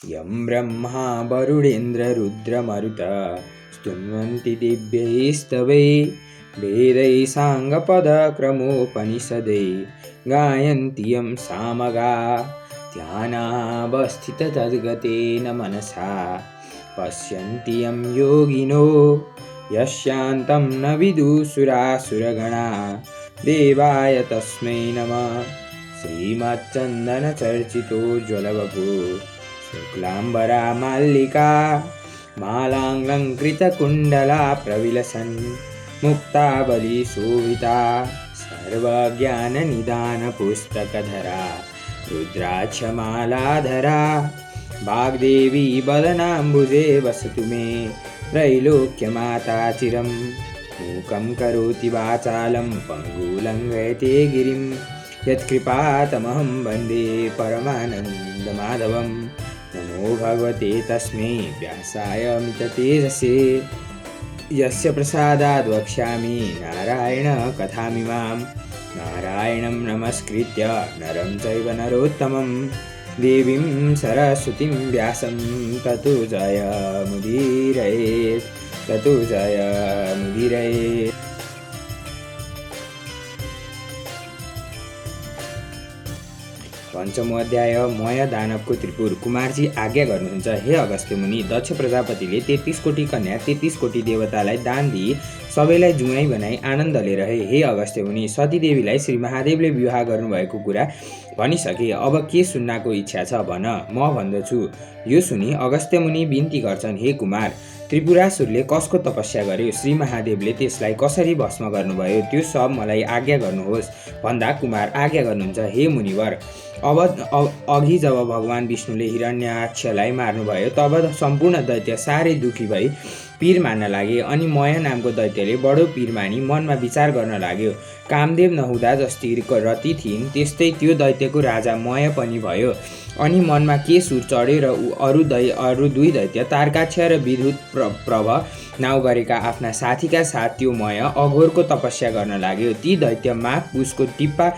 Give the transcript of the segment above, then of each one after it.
यं ब्रह्मा वरुणेन्द्र रुद्रमरुत स्तुन्वन्ति दिव्यैस्तवै वेदै साङ्गपदक्रमोपनिषदै गायन्ति यं सामगा ध्यानावस्थिततद्गतेन मनसा पश्यन्ति यं योगिनो यस्यान्तं न विदुषुरासुरगणा देवाय तस्मै नमः। श्रीमच्चन्दनचर्चितो ज्वलवपु शुक्लाम्बरा माल्लिका मालाङ्कृतकुण्डला प्रविलसन् मुक्तावली शोभिता सर्वज्ञाननिदानपुस्तकधरा रुद्राक्षमालाधरा वाग्देवी वदनाम्बुजे वसतु मे त्रैलोक्यमाता चिरं। मूकं करोति वाचालं पङ्गुलङ्घयते गिरिं यत्कृपातमहं वन्दे परमानन्दमाधवं। नमो भगवते तस्मै व्यासाय अमिततेजसे यस्य प्रसादाद् वक्ष्यामि नारायणकथामिमां। नारायणं नमस्कृत्य नरं चैव नरोत्तमं देवीं सरस्वतीं व्यासं ततो जयमुदीरयेत् ततो जयमुदीरयेत्। पञ्चमो अध्याय मय दानवको त्रिपुर। कुमारजी आज्ञा गर्नुहुन्छ, हे अगस्त्य मुनि, दक्ष प्रजापतिले 33 कोटी कन्या 33 कोटी देवतालाई दान दिई सबैलाई जुवाई बनाई आनन्दले रहे। हे अगस्त्य मुनि, सतीदेवीलाई श्री महादेवले विवाह गर्नुभएको कुरा भनिसके। अब के सुन्नको इच्छा छ भन, म भन्दछु। यो सुनि अगस्त्य मुनि बिन्ती गर्छन्, हे कुमार, त्रिपुरासुरले कसको तपस्या गर्यो, श्री महादेवले त्यसलाई कसरी भस्म गर्नुभयो, त्यो सब मलाई आज्ञा गर्नुहोस् भन्दा कुमार आज्ञा गर्नुहुन्छ, हे मुनिवर। अब अघि जब भगवान विष्णुले हिरण्याक्षलाई मार्नुभयो तब सम्पूर्ण दैत्य साह्रै दुखी भई पीर मान्न लागे। अनि मय नामको दैत्यले बडो पीर मानी मनमा विचार गर्न लाग्यो। कामदेव नहुँदा जस्ती रति थिइन् त्यस्तै त्यो दैत्यको राजा मय पनि भयो। अनि मनमा के सुर चढ्यो र अरू दुई दैत्य तारकाक्ष र विद्युत प्रभ नाउँ गरेका आफ्ना साथीका साथ त्यो मय अघोरको तपस्या गर्न लाग्यो। ती दैत्य माघ पुसको टिप्पा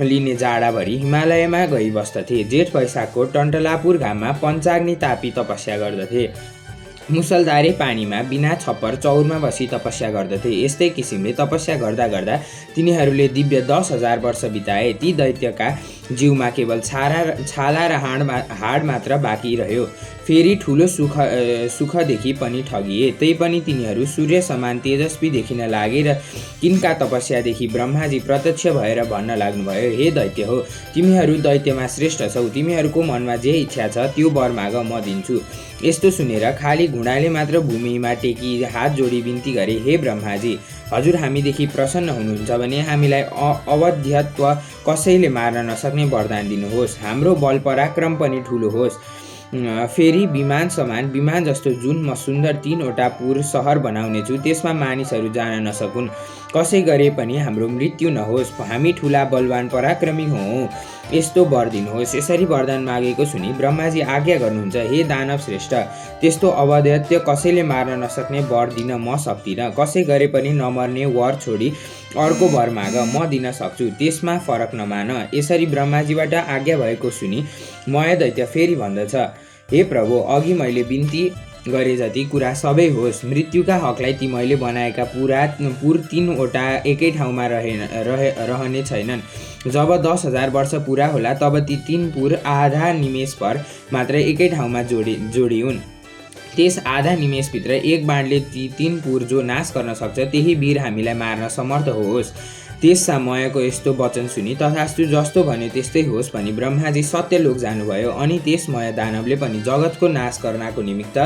लिने जाडाभरि हिमालयमा गई बस्दथे। जेठ वैशाखको टन्टलापुर घाममा पञ्चाग्नि तापी तपस्या गर्दथे। मुसलधारे पानीमा बिना छप्पर चौरमा बसी तपस्या गर्दथे। यस्तै किसिमले तपस्या गर्दा गर्दा तिनीहरूले दिव्य 10,000 वर्ष बिताए। ती दैत्यका जिउमा केवल छाला र हाड मात्र बाँकी रह्यो। फेरि ठुलो सुखदेखि पनि ठगिए। तैपनि तिनीहरू सूर्य समान तेजस्वी देखिन लागे र तिनका तपस्यादेखि ब्रह्माजी प्रत्यक्ष भएर भन्न लाग्नुभयो, हे दैत्य हो, तिमीहरू दैत्यमा श्रेष्ठ छौ। तिमीहरूको मनमा जे इच्छा छ त्यो वर माग, म दिन्छु। यस्तो सुनेर खाली घुँडाले मात्र भूमिमा टेकी हात जोडी बिन्ती गरे, हे ब्रह्माजी, हजुर हामीदेखि प्रसन्न हुनुहुन्छ भने हामीलाई अवध्यत्व कसैले मार्न नसक्ने वरदान दिनुहोस्। हाम्रो बल पराक्रम पनि ठुलो होस्। फेरि विमान जस्तो जुन म सुन्दर 3वटा पुर सहर बनाउनेछु त्यसमा मानिसहरू जान नसकुन्। कसै गरे पनि हाम्रो मृत्यु नहोस्। हामी ठुला बलवान पराक्रमी हौँ, यस्तो वर दिनुहोस्। यसरी वरदान मागेको सुनि ब्रह्माजी आज्ञा गर्नुहुन्छ, हे दानव श्रेष्ठ, त्यस्तो अवध्यत्य कसैले मार्न नसक्ने वर दिन म सक्दिनँ। कसै गरे पनि नमर्ने वर छोडी अर्को वर माग, म दिन सक्छु, त्यसमा फरक नमान। यसरी ब्रह्माजीबाट आज्ञा भएको सुनि मय दैत्य फेरि भन्दछ, हे प्रभु, अघि मैले बिन्ती गरे जति कुरा सबै होस्। मृत्युका हकलाई ती मैले बनाएका पुर 3वटा एकै ठाउँमा रहने छैनन्। जब 10,000 वर्ष पुरा होला तब ती 3 पुर आधा निमेष पर मात्र एकै ठाउँमा जोडिउन्। त्यस आधा निमेषभित्र एक बाणले ती 3 पुर जो नाश गर्न सक्छ त्यही वीर हामीलाई मार्न समर्थ होस्। त्यसमा मयको यस्तो वचन सुनि तथास्तु, जस्तो भन्यो त्यस्तै होस् भनी ब्रह्माजी सत्यलोक जानुभयो। अनि त्यस मय दानवले पनि जगतको नाश गर्नको निमित्त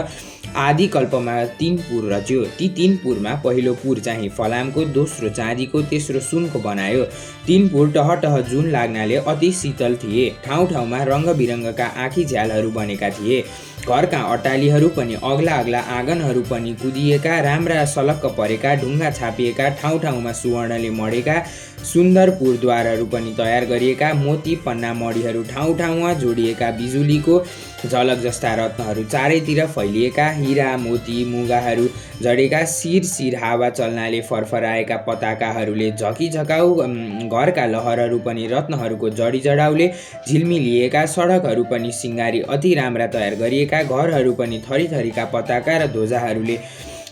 आदि कल्पमा 3 पुर रच्यो। ती 3 पुरमा पहिलो पुर चाहिँ फलामको, दोस्रो चाँदीको, तेस्रो सुनको बनायो। 3 पुर टहटह जुन लाग्नाले अति शीतल थिए। ठाउँ ठाउँमा रङ्गबिरङ्गका आँखी झ्यालहरू बनेका थिए। घरका अट्टालीहरू पनि अग्ला अग्ला आँगनहरू पनि कुदिएका, राम्रा सलक्क परेका, ढुङ्गा छापिएका, ठाउँ ठाउँमा सुवर्णले मडेका, सुन्दर पुरद्वारहरू पनि तयार गरिएका, मोती पन्ना मडीहरू ठाउँ ठाउँमा जोडिएका, बिजुलीको झलक जस्ता रत्नहरू चारैतिर फैलिएका, हिरा मोती मुगाहरू जडेका, शिर हावा चल्नाले फरफराएका पताकाहरूले झकिझकाउ घरका लहरहरू पनि रत्नहरूको जडी जडाउले झिल्मिलिएका, सडकहरू पनि सिँगारी अति राम्रा तयार गरिएका, घरहरू पनि थरीथरीका पताका र ध्वजाहरूले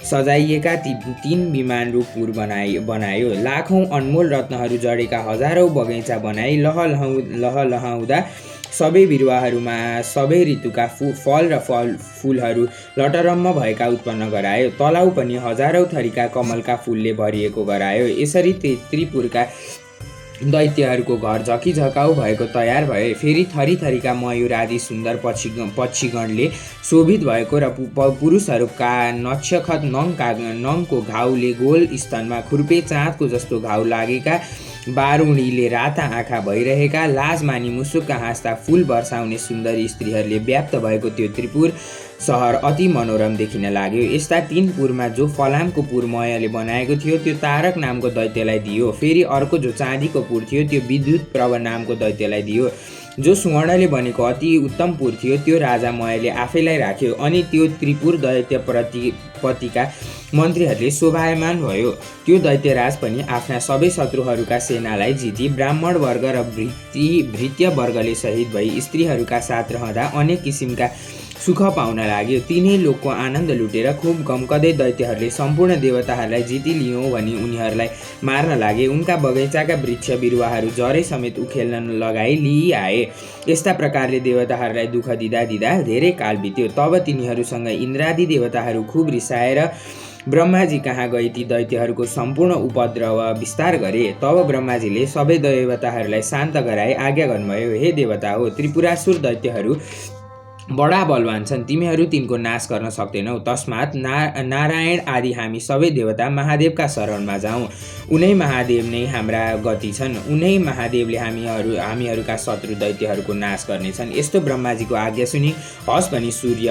सजाइएका तीन विमान रूपपुर बनायो। लाखौं अनमोल रत्नहरू जडेका हजारौं बगैँचा बनाई लहलहाउँदा सबै बिरुवाहरूमा सबै ऋतुका फल र फुलहरू लटरम्म भएका उत्पन्न गरायो। तलाउ पनि हजारौं थरीका कमलका फुलले भरिएको गरायो। यसरी त्रिपुरका दैत्यहरूको घर झकिझकाउ भएको तयार भए। फेरि थरीथरीका मयूर आदि सुन्दर पक्षीगणले शोभित भएको र पुरुषहरूका नक्षखत नङको घाउले गोल स्तनमा खुर्पे चाँदको जस्तो घाउ लागेका, बारुणीले राता आँखा भइरहेका, लाज मानी मुसुक्क हाँस्दा फूल बर्साउने सुन्दरी स्त्रीहरूले व्याप्त भएको त्यो त्रिपुर सहर अति मनोरम देखिन लाग्यो। यस्ता तीन पुरमा जो फलामको पुर मयले बनाएको थियो त्यो तारक नामको दैत्यलाई दियो। फेरि अर्को जो चाँदीको पुर थियो त्यो विद्युत प्रभ नामको दैत्यलाई दियो। जो सुवर्णले बनेको अति उत्तम पुर थियो त्यो राजा मयले आफैलाई राख्यो। अनि त्यो त्रिपुर दैत्य पतिका मन्त्रीहरूले शोभायमान भयो। त्यो दैत्यराज पनि आफ्ना सबै शत्रुहरूका सेनालाई जिती ब्राह्मण वर्ग र भृत्य वर्गले सहित भई स्त्रीहरूका साथ रहँदा अनेक किसिमका सुख पाउन लाग्यो। तिनै लोकको आनन्द लुटेर खुब गम्कदै दैत्यहरूले सम्पूर्ण देवताहरूलाई जितिलियौँ भनी उनीहरूलाई मार्न लागे। उनका बगैँचाका वृक्ष बिरुवाहरू जरै समेत उखेल्न लगाई लिआए। यस्ता प्रकारले देवताहरूलाई दुःख दिँदा धेरै काल बित्यो। तब तिनीहरूसँग इन्द्रादि देवताहरू खुब रिसाएर ब्रह्माजी कहाँ गई ती दैत्यहरूको सम्पूर्ण उपद्रव विस्तार गरे। तब ब्रह्माजीले सबै देवताहरूलाई शान्त गराई आज्ञा गर्नुभयो, हे देवता हो, त्रिपुरासुर दैत्यहरू बडा बलवान छन्, तिमीहरू तिनको नाश गर्न सक्दैनौ। तस्मात् नारायण आदि हामी सबै देवता महादेवका शरणमा जाउँ। उनै महादेव नै हाम्रा गति छन्। उनै महादेवले हामीहरूका शत्रु दैत्यहरूको नाश गर्नेछन्। यस्तो ब्रह्माजीको आज्ञा सुनि हस भनी सूर्य,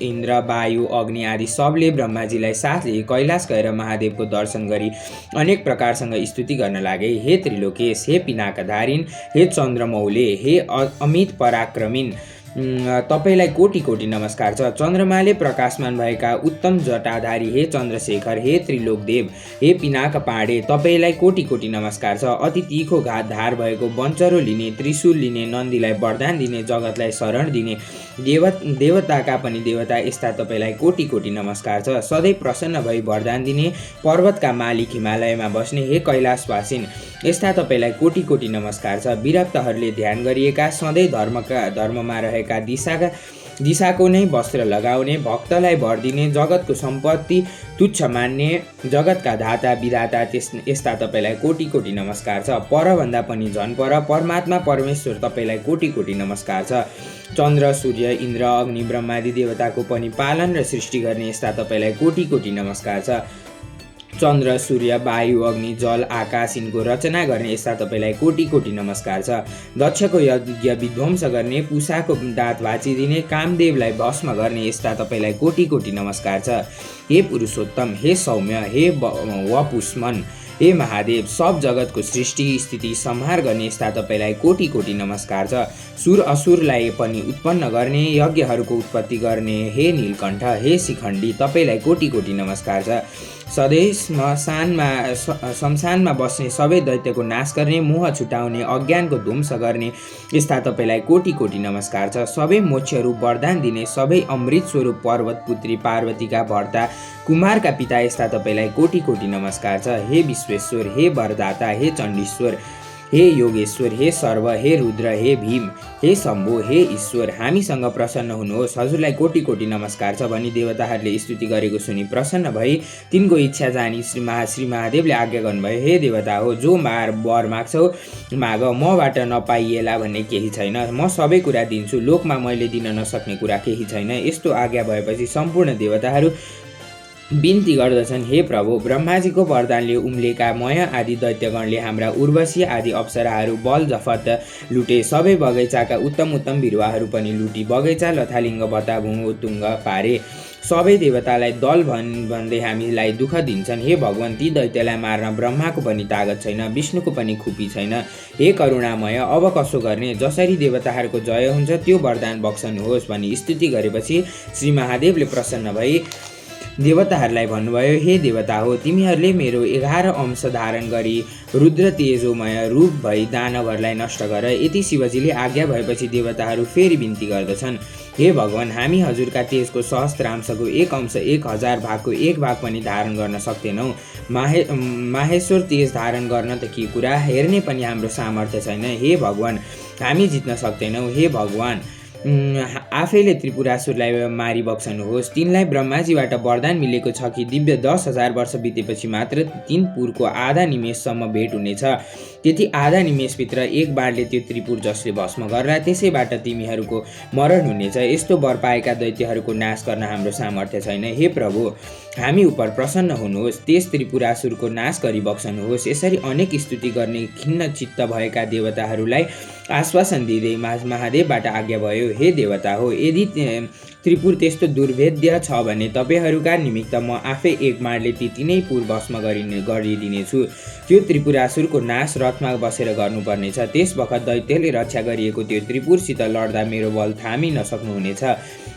इन्द्र, वायु, अग्नि आदि सबले ब्रह्माजीलाई साथ लिए कैलाश गएर महादेवको दर्शन गरी अनेक प्रकारसँग स्तुति गर्न लागे। हे त्रिलोकेश, हे पिनाकधारिन, हे चन्द्रमौले, हे अमित पराक्रमिन, तपाईलाई कोटि कोटि नमस्कार छ। चन्द्रमाले प्रकाशमान भएका उत्तम जटाधारी हे चन्द्रशेखर, हे त्रिलोकदेव, हे पिनाक पाडे, तपाईलाई कोटि कोटि नमस्कार छ। अति तिखो धार भएको बन्चरो लिने, त्रिशूल लिने, नन्दीलाई वरदान दिने, जगतलाई शरण दिने, देवताका पनि देवता, यस्ता तपाईलाई कोटि कोटि नमस्कार छ। सधैँ प्रसन्न भई वरदान दिने, पर्वतका मालिक, हिमालयमा बस्ने हे कैलाशवासिन, यस्ता तपाईलाई कोटि कोटि नमस्कार छ। विरक्तहरूले ध्यान गरिएका, सधैँ धर्ममा रहेका, दिशाको नै वस्त्र लगाउने, भक्तलाई वर दिने, जगतको सम्पत्ति तुच्छ मान्ने, जगतका धाता विधाता, यस्ता तपाईलाई कोटि कोटि नमस्कार छ। परभन्दा पनि झन् पर परमात्मा परमेश्वर तपाईलाई कोटि कोटि नमस्कार छ। चन्द्र, सूर्य, इन्द्र, अग्नि, ब्रह्मादि देवताको पनि पालन र सृष्टि गर्ने, यस्ता तपाईलाई कोटि कोटि नमस्कार छ। चन्द्र, सूर्य, वायु, अग्नि, जल, आकाश यिनको रचना गर्ने, यस्ता तपाईलाई कोटि कोटि नमस्कार छ। दक्षको यज्ञ विध्वंस गर्ने, पुषाको दाँत भाँचिदिने, कामदेवलाई भस्म गर्ने, यस्ता तपाईलाई कोटि कोटि नमस्कार छ। हे पुरुषोत्तम, हे सौम्य, हे वपुष्मन, हे महादेव, सब जगतको सृष्टि स्थिति संहार गर्ने, यस्ता तपाईलाई कोटि कोटि नमस्कार छ। सुर असुरलाई पनि उत्पन्न गर्ने, यज्ञहरूको उत्पत्ति गर्ने, हे नीलकण्ठ, हे शिखण्डी, तपाईलाई कोटि कोटि नमस्कार छ। सधैँ शमशानमा बस्ने, सबै दैत्यको नाश गर्ने, मोह छुटाउने, अज्ञानको ध्वंस गर्ने, यस्ता तपाईलाई कोटि कोटि नमस्कार छ। सबै मोक्षरूप वरदान दिने, सबै अमृत स्वरूप पर्वत पुत्री पार्वतीका भर्ता कुमारका पिता, यस्ता तपाईलाई कोटि कोटि नमस्कार छ। हे विश्वेश्वर, हे वरदाता, हे चण्डीश्वर, हे योगेश्वर, हे सर्व, हे रुद्र, हे भीम, हे शम्भु, हे ईश्वर, हामीसँग प्रसन्न हुनुहोस्, हजुरलाई कोटि कोटि नमस्कार छ भनी देवताहरूले स्तुति गरेको सुनि प्रसन्न भई तिनको इच्छा जानी श्री महादेवले आज्ञा गर्नुभयो, हे देवता हो, जो वर माग्छौ माग, मबाट नपाइएला भन्ने केही छैन, म सबै कुरा दिन्छु, लोकमा मैले दिन नसक्ने कुरा केही छैन। यस्तो आज्ञा भएपछि सम्पूर्ण देवताहरू बिन्ती गर्दछन्, हे प्रभु, ब्रह्माजीको वरदानले उम्लेका मय आदि दैत्यगणले हाम्रा उर्वशी आदि अप्सराहरू बल जफत लुटे, सबै बगैँचाका उत्तम उत्तम बिरुवाहरू पनि लुटी बगैँचा लथालिङ्ग भत्ताभुङ उत्तुङ्ग पारे। सबै देवतालाई दल भन्दै हामीलाई दुःख दिन्छन्, हे भगवान, ती दैत्यलाई मार्न ब्रह्माको पनि तागत छैन, विष्णुको पनि खुपी छैन। हे करुणामय, अब कसो गर्ने, जसरी देवताहरूको जय हुन्छ त्यो वरदान बक्सनुहोस् भनी स्तुति गरेपछि श्री महादेवले प्रसन्न भई देवताहरूलाई भन्नुभयो, हे देवता हो, तिमीहरूले मेरो 11 अंश धारण गरी रुद्र तेजोमय रूप भई दानवहरूलाई नष्ट गर। यति शिवजीले आज्ञा भएपछि देवताहरू फेरि बिन्ती गर्दछन्, हे भगवान, हामी हजुरका तेजको सहस्त्रांशको 1 अंश 1000 भागको 1 भाग पनि धारण गर्न सक्दैनौँ। माहेश्वर तेज धारण गर्न त के कुरा, हेर्ने पनि हाम्रो सामर्थ्य छैन। हे भगवान, हामी जित्न सक्दैनौँ। हे भगवान, आफैले त्रिपुरासुरलाई मारिबक्सनुहोस्। तिनलाई ब्रह्माजीबाट वरदान मिलेको छ कि दिव्य 10,000 वर्ष बितेपछि मात्र तीन पुरको आधा निमेषसम्म भेट हुनेछ। त्यति आधा निमेषभित्र एक बाणले त्यो त्रिपुर जसले भस्म गर्ला, त्यसैबाट तिमीहरूको मरण हुनेछ। यस्तो वर पाएका दैत्यहरूको नाश गर्न हाम्रो सामर्थ्य छैन। हे प्रभु, हामी उप प्रसन्न हुनुहोस्, त्यस त्रिपुरासुरको नाश गरी बक्सनुहोस्। यसरी अनेक स्तुति गर्ने खिन्न चित्त भएका देवताहरूलाई आश्वासन दिँदै महादेवबाट आज्ञा भयो, हे देवता हो, यदि त्रिपुर त्यस्तो दुर्भेद्य छ भने तपाईँहरूका निमित्त म आफै एक बाणले ती तीनै पुर भस्म गरिदिनेछु। त्यो त्रिपुरासुरको नाश रथमा बसेर गर्नुपर्नेछ। त्यस बखत दैत्यले रक्षा गरिएको त्यो त्रिपुरसित लड्दा मेरो बल थामी नसक्नुहुनेछ।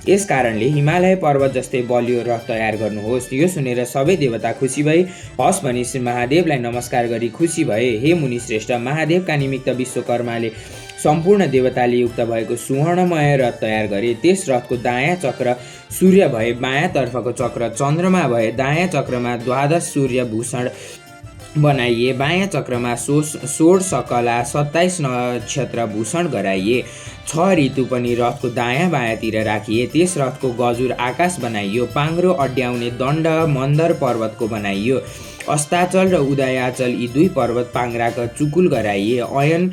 यस कारणले हिमालय पर्वत जस्तै बलियो रथ तयार गर्नुहोस्। यो सुनेर सबै देवता खुसी भई हस् भनी श्री महादेवलाई नमस्कार गरी खुसी भए। हे मुनि श्रेष्ठ, महादेवका निमित्त विश्वकर्माले सम्पूर्ण देवताले युक्त भएको सुवर्णमय रथ तयार गरे। त्यस रथको दायाँ चक्र सूर्य भए, बायाँ तर्फको चक्र चन्द्रमा भए, दायाँ चक्रमा 12 सूर्य भूषण बनाइए, बायाँ चक्रमा 16 कला 27 नक्षत्र भूषण गराइए। 6 ऋतु पनि रथको दायाँ बायाँतिर राखिए। त्यस रथको गजुर आकाश बनाइयो। पाङ्ग्रो अड्याउने दण्ड मन्दर पर्वतको बनाइयो। अस्ताचल र उदयाचल यी 2 पर्वत पाङ्ग्राका चुकुल गराइए। अयन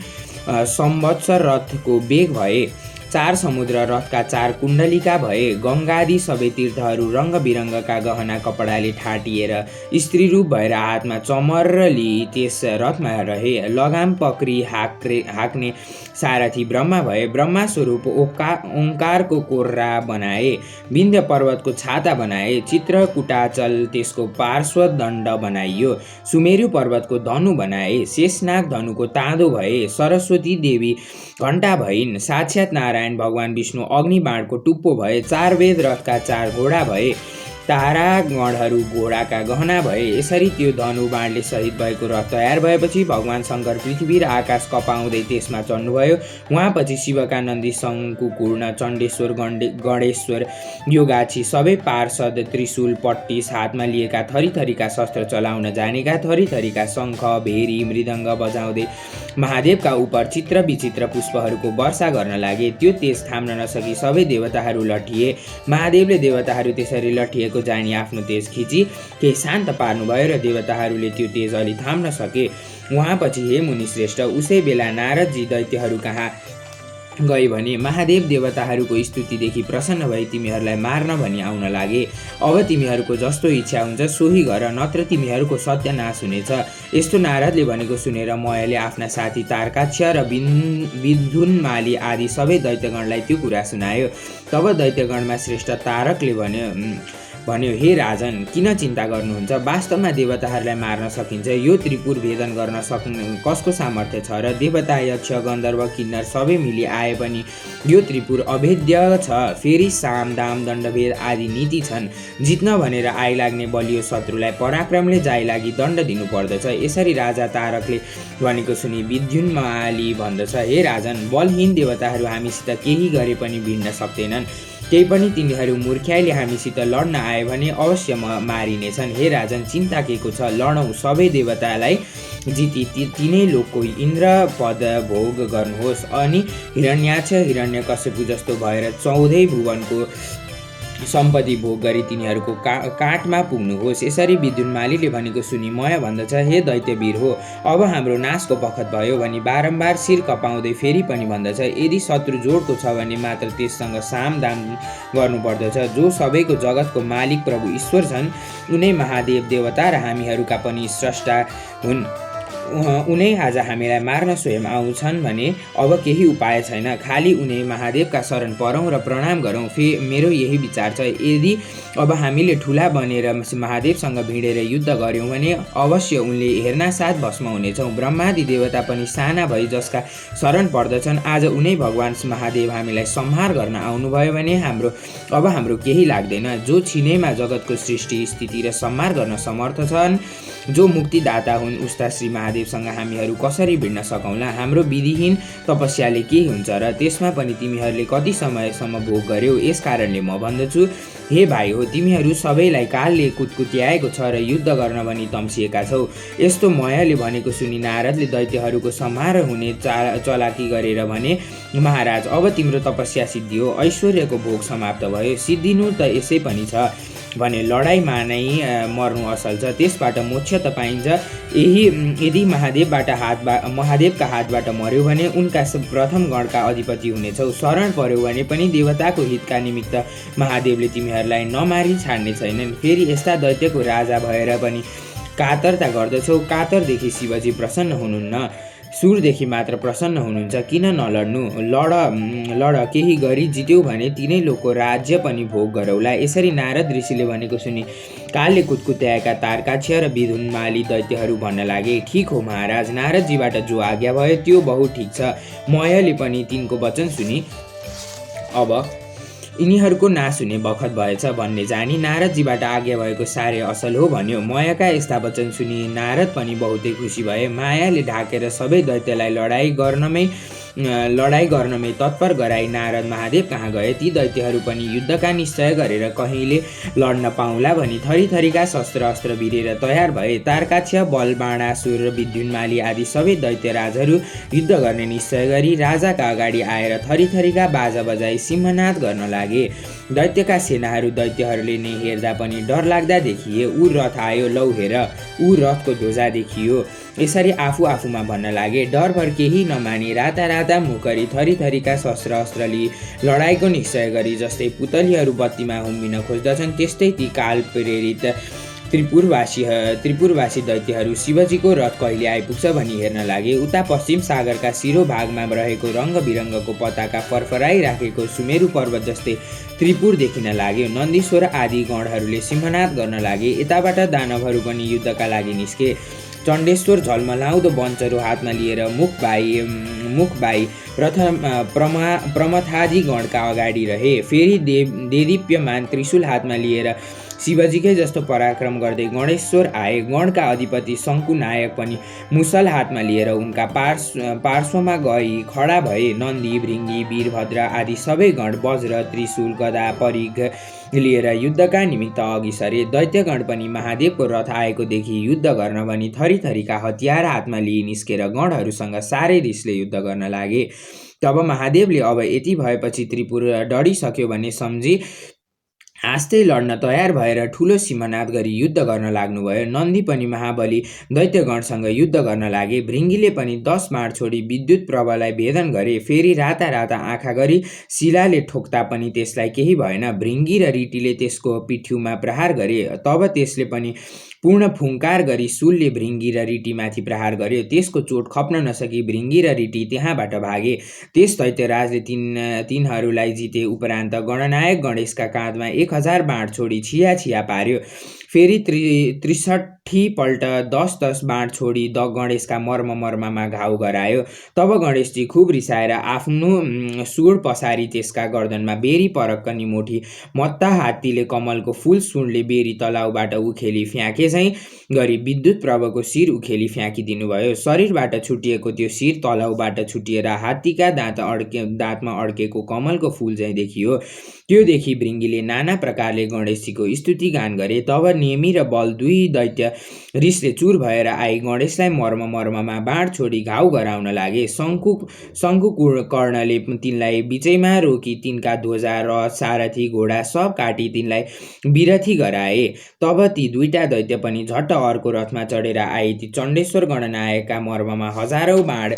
संवत्सर रथको वेग भए। 4 समुद्र रथका 4 कुण्डलिका भए। गङ्गादि सबै तीर्थहरू रङ्ग बिरङ्गका गहना कपडाले ठाटिएर स्त्री रूप भएर हातमा चमरली त्यस रथमा रहे। लगाम पक्री हाक्ने सारथी ब्रह्मा भए। ब्रह्मा स्वरूप ओंकारको कोर्रा बनाए। विन्ध्य पर्वतको छाता बनाए। चित्रकुटाचल त्यसको पार्श्व दण्ड बनाइयो। सुमेरु पर्वतको धनु बनाए। शेषनाग धनुको ताँदो भए। सरस्वती देवी घण्टा भइन्। साक्षात नारायण भगवान विष्णु अग्निबाणको टुप्पो भए। 4 वेद रथका 4 घोडा भए। तारागणहरू घोडाका गहना भए। यसरी त्यो धनु बाणले सहित भएको रथ तयार भएपछि भगवान शङ्कर पृथ्वी र आकाश कपाउँदै त्यसमा चढ्नुभयो। उहाँपछि शिवका नन्दी शङ्कुपूर्ण चण्डेश्वर गणेश्वर योगाक्षी सबै पार्षद त्रिशूल पट्टिस हातमा लिएका थरीथरीका शस्त्र चलाउन जानेका थरीथरीका शङ्ख भेरी मृदङ्ग बजाउँदै महादेवका उप चित्र विचित्र पुष्पहरूको वर्षा गर्न लागे। त्यो तेज थाम्न नसकी सबै देवताहरू लट्ठिए। महादेवले देवताहरू त्यसरी लट्ठिएको जानी आफ्नो तेज खिची केही शान्त पार्नुभयो र देवताहरूले त्यो तेज अलि थाम्न सके। उहाँपछि हे मुनि श्रेष्ठ, उसै बेला नारदजी दैत्यहरू कहाँ गए भने महादेव देवताहरूको स्तुतिदेखि प्रसन्न भई तिमीहरूलाई मार्न भनी आउन लागे। अब तिमीहरूको जस्तो इच्छा हुन्छ सोही गर, नत्र तिमीहरूको सत्यानाश हुनेछ। यस्तो नारदले भनेको सुनेर मयले आफ्ना साथी तारकाक्ष र विद्युन्माली आदि सबै दैत्यगणलाई त्यो कुरा सुनायो। तब दैत्यगणमा श्रेष्ठ तारकले भन्यो, हे राजन, किन चिन्ता गर्नुहुन्छ? वास्तवमा देवताहरूलाई मार्न सकिन्छ। यो त्रिपुर भेदन गर्न कसको सामर्थ्य छ र? देवता यक्ष गन्धर्व किन्नर सबै मिली आए पनि यो त्रिपुर अभेद्य छ। फेरि साम दाम दण्डभेद आदि नीति छन्। जित्न भनेर आइलाग्ने बलियो शत्रुलाई पराक्रमले जाइ लागि दण्ड दिनु पर्दछ। यसरी राजा तारकले भनेको सुनि विद्युन्माली भन्दछ, हे राजन, बलहीन देवताहरू हामीसित केही गरे पनि भिड्न सक्दैनन्। त्यही पनि तिनीहरू मूर्ख्याइले हामीसित लड्न आए भने अवश्य मारिनेछन्। हे राजन, चिन्ता के को छ? लडौँ, सबै देवतालाई जिती तिनै लोकको इन्द्र पद भोग गर्नुहोस् अनि हिरण्याक्ष हिरण्यकश्यपु जस्तो भएर 14 भुवनको सम्पत्ति भोग गरी तिनीहरूको काठमा पुग्नुहोस्। यसरी विद्युन्मालीले भनेको सुनि मय भन्दछ, हे दैत्यवीर हो, अब हाम्रो नाशको बखत भयो भनी बारम्बार शिर कपाउँदै फेरि पनि भन्दछ, यदि शत्रु जोडको छ भने मात्र त्यससँग साम दाम गर्नुपर्दछ। जो सबैको जगतको मालिक प्रभु ईश्वर छन्, उनै महादेव देवता र हामीहरूका पनि स्रष्टा हुन्। उनै आज हामीलाई मार्न स्वयं आउँछन् भने अब केही उपाय छैन, खालि उनै महादेवका शरण परौँ र प्रणाम गरौँ। मेरो यही विचार छ। यदि अब हामीले ठुला बनेर महादेवसँग भिडेर युद्ध गऱ्यौँ भने अवश्य उनले हेर्नासाथ भस्म हुनेछौँ। ब्रह्मादि देवता पनि साना भई जसका शरण पर्दछन्, आज उनै भगवान् महादेव हामीलाई संहार गर्न आउनुभयो भने हाम्रो केही लाग्दैन। जो छिनैमा जगतको सृष्टि स्थिति र संहार गर्न समर्थ छन्, जो मुक्तिदाता हुन्, उस्ता श्री महादेवसँग हामीहरू कसरी भिड्न सकौँला। हाम्रो विधिहीन तपस्याले के हुन्छ र त्यसमा पनि तिमीहरूले कति समयसम्म भोग गर्यौ। यस कारणले म भन्दछु, हे भाइ हो, तिमीहरू सबैलाई कालले कुटकुट्याएको छ र युद्ध गर्न भनी तम्सिएका छौ। यस्तो मयले भनेको सुनि नारदले दैत्यहरूको संहार हुने चलाकी गरेर भने, महाराज, अब तिम्रो तपस्या सिद्धियो, ऐश्वर्यको भोग समाप्त भयो। सिद्धिनु त यसै पनि छ भने लडाइँमा नै मर्नु असल छ, त्यसबाट मोक्ष त पाइन्छ। यदि महादेवका हातबाट मर्यो भने उनका प्रथम गणका अधिपति हुनेछौ। शरण पर्यो भने पनि देवताको हितका निमित्त महादेवले तिमीहरूलाई नमारी छाड्ने छैनन्। फेरि यस्ता दैत्यको राजा भएर पनि कातरता गर्दछौ। कातरदेखि शिवजी प्रसन्न हुनुहुन्न, सुरदेखि मात्र प्रसन्न हुनुहुन्छ। किन नलड्नु? लड, केही गरी जित्यौ भने तिनै लोकको राज्य पनि भोग गरौला। यसरी नारद ऋषिले भनेको सुनि कालले कुटकुट्याएका तारकाक्ष्य र विदुन्माली दैत्यहरू भन्न लागे, ठीक हो महाराज, नारदजीबाट जो आज्ञा भयो त्यो बहुत ठिक छ। मयले पनि तिनको वचन सुनि अब यिनीहरूको नाश हुने बखत भएछ भन्ने जानी नारदजीबाट आज्ञा भएको साह्रै असल हो भन्यो। मयका यस्ता वचन सुनि नारद पनि बहुतै खुसी भए। मायाले ढाकेर सबै दैत्यलाई लडाई गर्नमै तत्पर गराई नारद महादेव कहाँ गए। ती दैत्यहरू पनि युद्धका निश्चय गरेर कहिले लड्न पाउला भनी थरीथरीका शस्त्र अस्त्र भिरेर तयार भए। तारकाक्ष, बल, बाणासुर र विद्युन्माली आदि सबै दैत्य राजहरू युद्ध गर्ने निश्चय गरी राजाका अगाडि आएर थरीथरीका बाजा बजाई सिंहनाद गर्न लागे। दैत्यका सेनाहरू दैत्यहरूले नै हेर्दा पनि डर लाग्दा देखिए। ऊ रथ आयो, लौ हेर, ऊ रथको ध्वजा देखियो। यसरी आफू आफूमा भन्न लागे। डरभर केही नमानी राता मुखरी थरीथरीका शस्त्र अस्त्र लिई लडाईँको निश्चय गरी जस्तै पुतलीहरू बत्तीमा हुम्बिन खोज्दछन्, त्यस्तै ती काल प्रेरित त्रिपुरवासी दैत्यहरू शिवजीको रथ कहिले आइपुग्छ भनी हेर्न लागे। उता पश्चिम सागरका शिरो भागमा रहेको रङ्ग बिरङ्गको पताका फरफराइराखेको सुमेरु पर्वत जस्तै त्रिपुर देखिन लाग्यो। नन्दीश्वर आदि गणहरूले सिंहनाद गर्न लागे। यताबाट दानवहरू पनि युद्धका लागि निस्के। चण्डेश्वर झलमलाउँदो बन्चरो हातमा लिएर मुखबाई प्रमथादि गणका अगाडि रहे। फेरि देदीप्यमान त्रिशूल हातमा लिएर शिवजीकै जस्तो पराक्रम गर्दै गणेश्वर आए। गणका अधिपति शङ्कुनायक पनि मुसल हातमा लिएर उनका पार्श्वमा गई खडा भए। नन्दी, भृङ्गी, वीरभद्र आदि सबै गण वज्र, त्रिशूल, गदा, परिघ लिएर युद्धका निमित्त अघि सरे। दैत्यगण पनि महादेवको रथ आएको देखि युद्ध गर्न भनी थरीथरीका हतियार हातमा लिई निस्केर गणहरूसँग साह्रै रिसले युद्ध गर्न लागे। तब महादेवले अब यति भएपछि त्रिपुर डढिसक्यो भन्ने सम्झी हाँस्दै लड्न तयार भएर ठुलो सिंहनाद गरी युद्ध गर्न लाग्नुभयो। नन्दी पनि महाबली दैत्यगणसँग युद्ध गर्न लागे। भृङ्गीले पनि 10 बाण छोडी विद्युत प्रभालाई भेदन गरे। फेरि राता आँखा गरी शिलाले ठोक्दा पनि त्यसलाई केही भएन। भृङ्गी र रिटीले त्यसको पिठ्युमा प्रहार गरे। तब त्यसले पनि पूर्ण फुङ्कार गरी शूलले भृङ्गी र रिटीमाथि प्रहार गर्यो। त्यसको चोट खप्न नसकी भृङ्गी र रिटी त्यहाँबाट भागे। त्यस दैत्यराजले तिनीहरूलाई जिते उपरान्त गणनायक गणेशका काँधमा 1000 बाण छोडी छिया पार्यो। फेरि 63 पल्ट 10 बाण छोडी गणेशका मर्ममा घाउ गरायो। तब गणेशजी खुब रिसाएर आफ्नो सुँड पसारी त्यसका गर्दनमा बेरी परक्क निमोठी मत्ता हात्तीले कमलको फूल सुँडले बेरी तलाउबाट उखेली फ्याँके झैँ गरी विद्युत प्रभको शिर उखेली फ्याँकिदिनु भयो। शरीरबाट छुटिएको त्यो शिर तलाउबाट छुटिएर हात्तीका दाँतमा अड्केको कमलको फूल झैँ देखियो। त्यो देखि भृङ्गीले नाना प्रकारले गणेशजीको स्तुति गान गरे। तब नेमी र बल दुई दैत्य रिसले चुर भएर आई गणेशलाई मर्ममा बाण छोडी घाउ गराउन लागे। शङ्कु कर्णले तिनलाई बिचैमा रोकी तिनका ध्वजा र सारथी घोडा सब काटी तिनलाई विरथी गराए। तब ती दुईटा दैत्य पनि झट्ट अर्को रथमा चढेर आए। ती चण्डेश्वर गणनायकका मर्ममा हजारौं बाण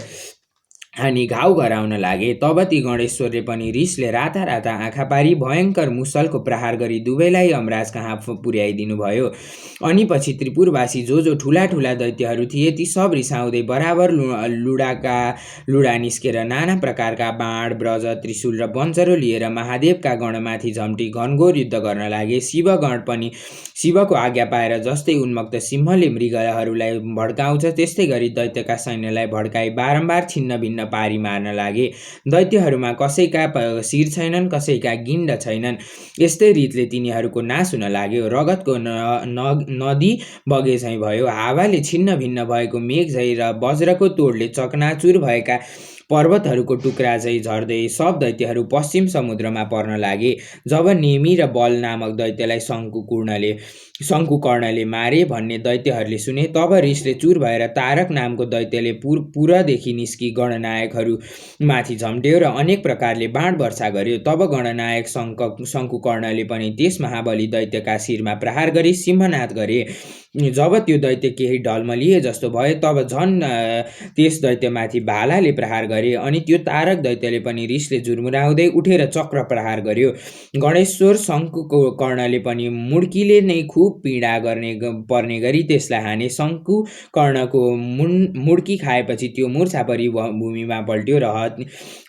अनि घाउ गराउन लागे। तब ती गणेश्वरले पनि रिसले राता राता आँखा पारी भयङ्कर मुसलको प्रहार गरी दुवैलाई यमराज कहाँ पुर्याइदिनु भयो। अनि पछि त्रिपुरवासी जो ठुला ठुला दैत्यहरू थिए ती सब रिसाउँदै बराबर लुडा निस्केर नाना प्रकारका बाण ब्रज त्रिशूल र बन्चरो लिएर महादेवका गणमाथि झम्टी घनघोर युद्ध गर्न लागे। शिवगण पनि शिवको आज्ञा पाएर जस्तै उन्मत्त सिंहले मृगहरूलाई भड्काउँछ त्यस्तै गरी दैत्यका सैन्यलाई भड्काई बारम्बार छिन्न भिन्न पारी मार्न लागे। दैत्यहरूमा कसैका शिर छैनन्, कसैका गिण्ड छैनन्। यस्तै रीतले तिनीहरूको नाश हुन लाग्यो। रगतको नदी बगे झैँ भयो। हावाले छिन्न भिन्न भएको मेघ झैँ र वज्रको तोडले चकनाचुर भएका पर्वतहरूको टुक्रा झैँ झर्दै सब दैत्यहरू पश्चिम समुद्रमा पर्न लागे। जब नेमी र बल नामक दैत्यलाई शङ्कुकर्णले मारे भन्ने दैत्यहरूले सुने तब रिसले चुर भएर तारक नामको दैत्यले पुरदेखि निस्की गणनायकहरू माथि झम्ट्यो र अनेक प्रकारले बाण वर्षा गर्यो। तब गणनायक शङ्कुकर्णले पनि त्यस महाबली दैत्यका शिरमा प्रहार गरी सिंहनाद गरे। जब त्यो दैत्य केही ढलमलिए जस्तो भयो तब झन् त्यस दैत्यमाथि भालाले प्रहार गरे। अनि त्यो तारक दैत्यले पनि रिसले जुर्मुराउँदै उठेर चक्र प्रहार गर्यो। गणेश्वर शङ्कुकर्णले पनि मुड्कीले नै खुब पीडा पर्ने गरी त्यसलाई हाने। शङ्कुकर्णको मुड्की खाएपछि त्यो मूर्छा परी भूमिमा पल्ट्यो र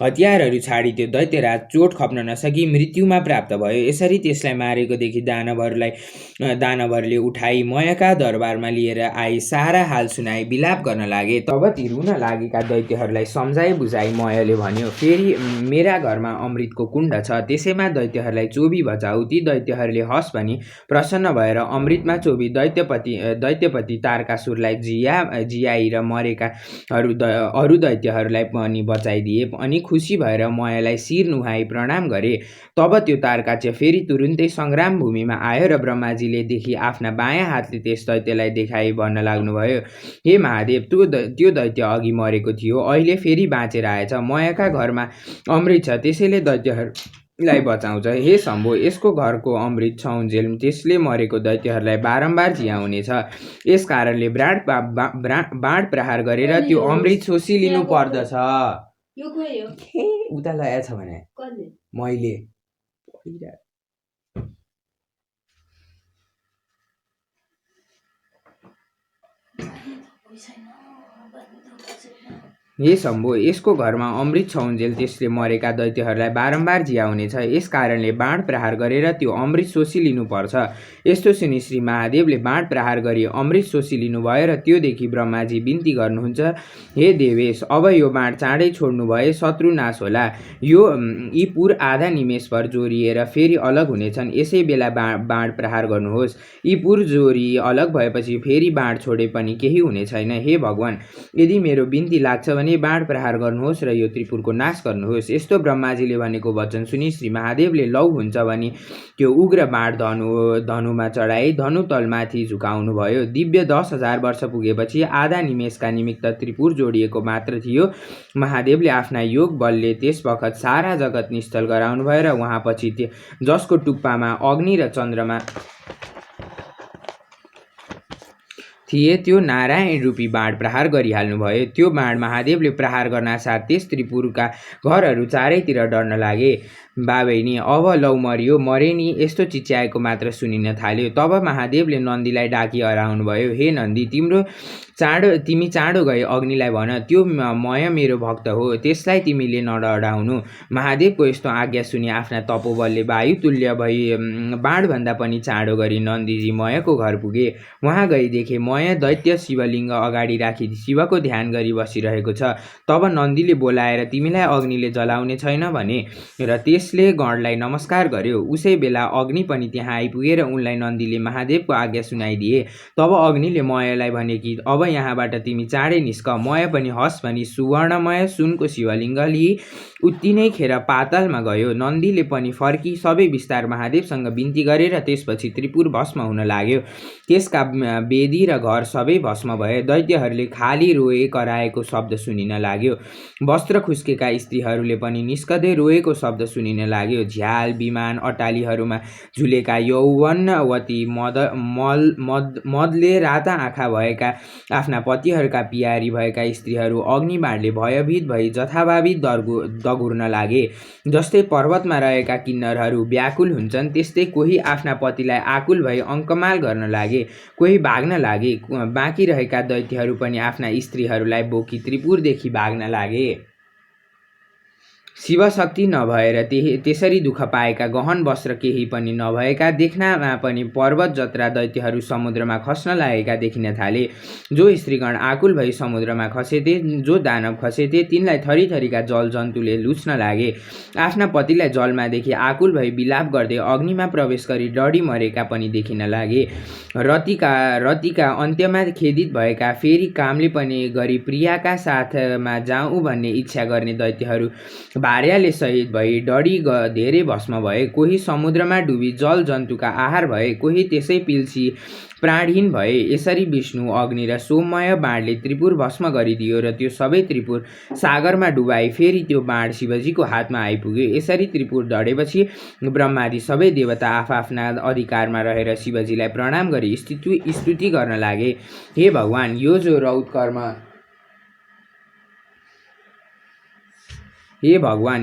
हतियारहरू छाडी त्यो दैत्यराज चोट खप्न नसकी मृत्युमा प्राप्त भयो। यसरी त्यसलाई मारेको देखि दानवहरूले उठाई मयका दरबारमा लिएर आई सारा हाल सुनाई विलाप गर्न लागे। तब ती रुन लागेका दैत्यहरूलाई सम्झाइ बुझाइ मयले भन्यो, फेरि मेरा घरमा अमृतको कुण्ड छ, त्यसैमा दैत्यहरूलाई चोबी बचाऊ। ती दैत्यहरूले हस् भनी प्रसन्न भएर अमृतमा चोबी दैत्यपति तारकासुरलाई जियाई र मरेका अरू दैत्यहरूलाई पनि बचाइदिए। अनि खुसी भएर मयलाई शिर नुहाई प्रणाम गरे। तब त्यो तारकाच्य फेरि तुरुन्तै सङ्ग्राम भूमिमा आयो र ब्रह्माजीले देखि आफ्ना बायाँ हातले त्यस दैत्यलाई देखाई भन्न लाग्नुभयो, हे महादेव, त्यो दैत्य अघि मरेको थियो, अहिले फेरि बाँचेर आएछ। मयका घरमा अमृत छ, त्यसैले दैत्यहरूलाई बचाउँछ। हे शम्भो, यसको घरको अमृत छौन्जेल त्यसले मरेको दैत्यहरूलाई बारम्बार जियाउनेछ। यस कारणले बाण प्रहार गरेर त्यो अमृत सोसिलिनु पर्दछ। उता लगाएछ भने मैले हे शम्भो, यसको घरमा अमृत छौन्जेल त्यसले मरेका दैत्यहरूलाई बारम्बार जियाउनेछ। यस कारणले बाण प्रहार गरेर त्यो अमृत सोसिलिनु पर्छ। यस्तो सुनि श्री महादेवले बाण प्रहार गरी अमृत सोसिलिनु भयो र त्योदेखि ब्रह्माजी बिन्ती गर्नुहुन्छ, हे देवेश, अब यो बाण चाँडै छोड्नु भए शत्रु नाश होला। यी पुर आधा निमेषभर जोरिएर फेरि अलग हुनेछन्, यसै बेला बाण प्रहार गर्नुहोस्। यी पुर जोरी अलग भएपछि फेरि बाण छोडे पनि केही हुने छैन। हे भगवान, यदि मेरो बिन्ती लाग्छ भने बाण प्रहार गर्नुहोस् र यो त्रिपुरको नाश गर्नुहोस्। यस्तो ब्रह्माजीले भनेको वचन सुनि श्री महादेवले लौ हुन्छ भनी त्यो उग्र बाण धनुमा चढाई धनुतलमाथि झुकाउनु भयो। दिव्य 10,000 वर्ष पुगेपछि आधा निमेषका निमित्त त्रिपुर जोडिएको मात्र थियो। महादेवले आफ्ना योग बलले त्यस बखत सारा जगत निश्चल गराउनु भयो र उहाँ पछि जसको टुप्पामा अग्नि र चन्द्रमा थिए त्यो नारायण रूपी बाण प्रहार गरिहाल्नु भयो। त्यो बाण महादेवले प्रहार गर्नासाथ त्यस त्रिपुरका घरहरू चारैतिर डर्न लागे। बाबैनी, अब लौ मरे नि, यस्तो चिच्याएको मात्र सुनिन थाल्यो। तब महादेवले नन्दीलाई डाकी हराउनु भयो, हे नन्दी, तिमी चाँडो गए अग्निलाई भन, त्यो मय मेरो भक्त हो, त्यसलाई तिमीले नडराउनु। महादेवको यस्तो आज्ञा सुनि आफ्ना तपोबलले वायु तुल्य भई बाणभन्दा पनि चाँडो गरी नन्दीजी मयको घर पुगे। उहाँ गई देखे मय दैत्य शिवलिङ्ग अगाडि राखी शिवको ध्यान गरी बसिरहेको छ। तब नन्दीले बोलाएर तिमीलाई अग्निले जलाउने छैन भने र त्यसले गणलाई नमस्कार गर्यो। उसै बेला अग्नि पनि त्यहाँ आइपुगे र उनलाई नन्दीले महादेवको आज्ञा सुनाइदिए। तब अग्निले मयलाई भने कि अब यहाँबाट तिमी चाँडै निस्क। मय पनि हस् भनी सुवर्णमय सुनको शिवलिङ्ग लिई उति नै खेर पातालमा गयो। नन्दीले पनि फर्की सबै विस्तार महादेवसँग बिन्ती गरे र त्यसपछि त्रिपुर भस्म हुन लाग्यो। त्यसका वेदी र घर सबै भस्म भए। दैत्यहरूले खाली रोए कराएको शब्द सुनिन लाग्यो। वस्त्र खुस्केका स्त्रीहरूले पनि निस्कदै रोएको शब्द सुनिन सुनिन लाग्यो। झ्याल विमान अट्टालीहरूमा झुलेका यौवनवती मदले राता आँखा भएका आफ्ना पतिहरूका पियारी भएका स्त्रीहरू अग्निबाणले भयभीत भई जथाभावी दगुर्न लागे। जस्तै पर्वतमा रहेका किन्नरहरू व्याकुल हुन्छन् त्यस्तै कोही आफ्ना पतिलाई आकुल भई अङ्कमाल गर्न लागे, कोही भाग्न लागे। बाँकी रहेका दैत्यहरू पनि आफ्ना स्त्रीहरूलाई बोकी त्रिपुरदेखि भाग्न लागे। शिवशक्ति नभएर त्यसरी दुःख पाएका गहन वस्त्र केही पनि नभएका देख्नमा पनि पर्वत जत्रा दैत्यहरू समुद्रमा खस्न लागेका देखिन थाले। जो स्त्रीगण आकुल भई समुद्रमा खसेथे, जो दानव खसेथे, तिनलाई थरीथरीका जल जन्तुले लुच्न लागे। आफ्ना पतिलाई जलमा देखि आकुल भई विलाप गर्दै अग्निमा प्रवेश गरी डढी मरेका पनि देखिन लागे। रतिका अन्त्यमा खेदित भएका फेरि कामले पनि गरी प्रियाका साथमा जाउँ भन्ने इच्छा गर्ने दैत्यहरू भार्याले सहित भई डढी धेरै भस्म भए। कोही समुद्रमा डुबी जल जन्तुका आहार भए, कोही त्यसै पिल्सी प्राणहीन भए। यसरी विष्णु अग्नि र सोममय बाणले त्रिपुर भस्म गरिदियो र त्यो सबै त्रिपुर सागरमा डुबाई फेरि त्यो बाण शिवजीको हातमा आइपुग्यो। यसरी त्रिपुर डढेपछि ब्रह्मादि सबै देवता आफआफ्ना अधिकारमा रहेर शिवजीलाई प्रणाम गरी स्तुति गर्न लागे। हे भगवान,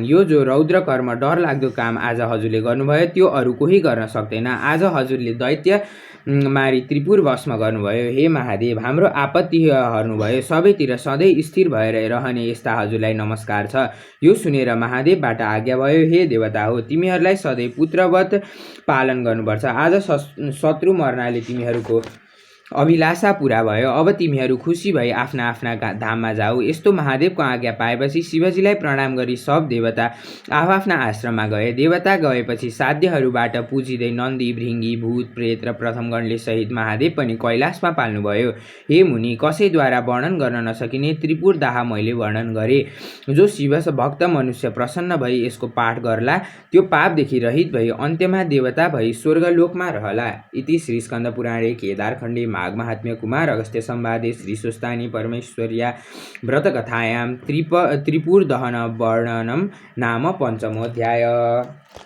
यो जो रौद्र कर्म डरलाग्दो काम आज हजुरले गर्नुभयो त्यो अरू कोही गर्न सक्दैन। आज हजुरले दैत्य मारी त्रिपुर भस्म गर्नुभयो। हे महादेव, हाम्रो आपत्ति हर्नुभयो। सबैतिर सधैँ स्थिर भएर रहने यस्ता हजुरलाई नमस्कार छ। यो सुनेर महादेवबाट आज्ञा भयो। हे देवता हो, तिमीहरूलाई सधैँ पुत्रवत पालन गर्नुपर्छ। आज शत्रु मर्नाले तिमीहरूको अभिलाषा पूरा भयो। अब तिमीहरू खुसी भई आफ्ना आफ्ना धाममा जाऊ। यस्तो महादेवको आज्ञा पाएपछि शिवजीलाई प्रणाम गरी सब देवता आफ्ना आश्रममा गए। देवता गएपछि साध्यहरूबाट पुजिँदै नन्दी, भृङ्गी, भूत, प्रेत र प्रथमगणले सहित महादेव पनि कैलाशमा पाल्नुभयो। हे मुनि, कसैद्वारा वर्णन गर्न नसकिने त्रिपुर दाह मैले वर्णन गरे। जो शिव भक्त मनुष्य प्रसन्न भई यसको पाठ गर्ला त्यो पापदेखि रहित भई अन्त्यमा देवता भई स्वर्गलोकमा रहला। इति श्री स्कन्द पुराणे केदारखण्डे माघ महात्म्य कुमार अगस्त्य संवादे श्री सुस्तानी परमेश्वर्या व्रतकथायां त्रिपुर दहन वर्णनम नाम पंचमोऽध्याय।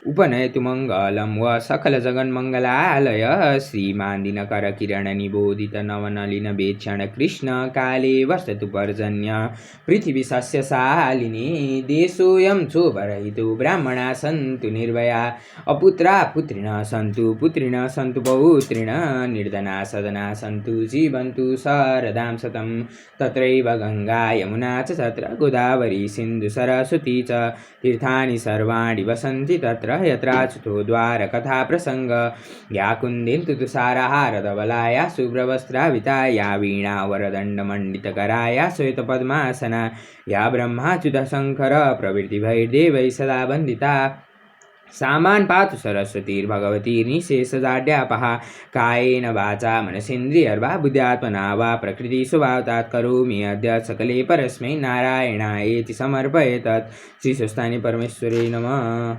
उपनयतु मङ्गलं व सकल जगन्मङ्गलालय श्रीमान दिनकर किरण निबोधित नवनलिन वेक्षण कृष्ण काले वर्षतु पर्जन्य पृथिवी सस्यशालिनी देशोऽयं क्षोभरहितो ब्राह्मणा सन्तु निर्भया अपुत्रा पुत्रिणः सन्तु पुत्रिणः सन्तु पौत्रिणः निर्धना सदना सन्तु जीवन्तु शरदां शतं तत्रैव गङ्गा यमुना च तत्र गोदावरी सिन्धु सरस्वती च तीर्थानि सर्वाणि वसन्ति तत्र यत्राच्युतो द्वारकथा प्रसंग या कुन्देन्तु तुषारहारधवलाया शुभ्रवस्त्राविता या वीणा वरदण्डमण्डितकराया श्वेतपद्मासना या ब्रह्माच्युत शङ्कर प्रभृतिभैर्देवैः सदा वन्दिता सामान पातु सरस्वतीर्भगवतीर्निशेषजाड्यापहा कायेन वाचा मनसेन्द्रियर्वा बुद्ध्यात्मना वा प्रकृति स्वभावतात् करोमि अद्य सकले परस्मै नारायणायेति समर्पयेतत्। श्री सुस्तानी परमेश्वरी नमः।